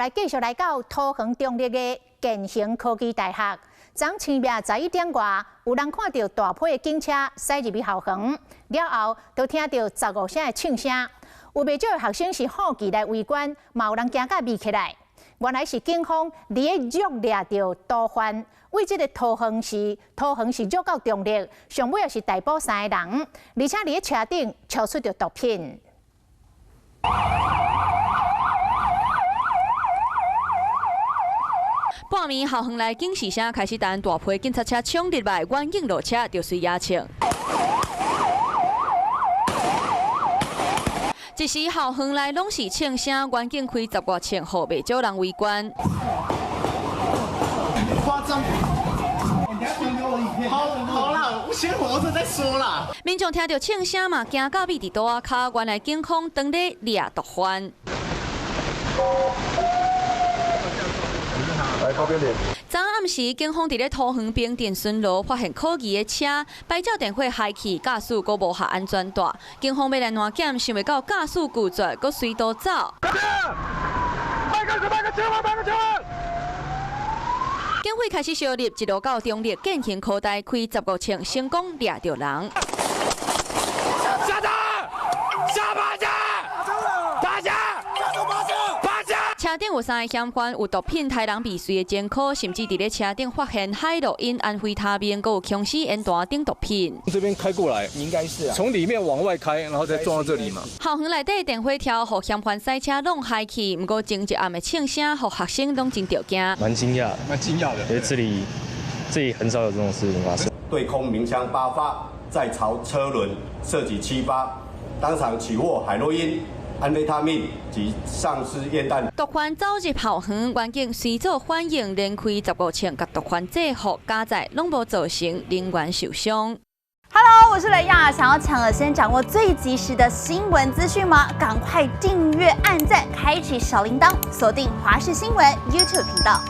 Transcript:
来继续来到桃园中立的建行科技大学。昨深夜11点外，有人看到大批的警车驶入去校园，了后就听到15声的唱声。有袂少的学生是好奇来围观，嘛有人惊甲迷起来。原来是警方伫咧约掠到毒贩，为这个桃园市约到中立，上尾也是逮捕3个人，而且伫咧车顶敲出着毒品。 半暝校园内警示声开始弹，大批警察车冲入来，远景落车就随野枪。一时校园内拢是枪声，远景开10多枪，后袂少人围观。夸张！好啦，我先活着再说啦。民众听到枪声嘛，惊到米伫倒啊卡，原来警方当咧掠毒贩。 昨暗时，警方伫咧桃园平镇巡逻，发现可疑的车，牌照电话坏去，驾驶阁无下安全带。警方要来乱检，想袂到驾驶拒绝，阁随道走。警方开始小入，一路到中立建行科大，开15枪，成功掠到人。下车！下巴架！趴下！趴下！ 车顶有3个嫌犯，有毒品、杀人未遂的前科，甚至伫咧车顶发现海洛因、安非他命，还有空吸烟弹等毒品。这边开过来，应该是从里面往外开，然后再撞到这里嘛。校园内底的电话条，互嫌犯驶车弄害去，不过前一暗的庆声，互学生拢真着惊。蛮惊讶的，因为这里很少有这种事情发生。对空鸣枪8发，再朝车轮射击7发，当场起获海洛因。 安非他命及丧尸烟弹，毒贩走入校园，远警随做反应，连开15枪，甲毒贩制服，加载拢无造成人员受伤。Hello， 我是雷亚，想要抢先掌握最及时的新闻资讯吗？赶快订阅、按赞、开启小铃铛，锁定华视新闻 YouTube 频道。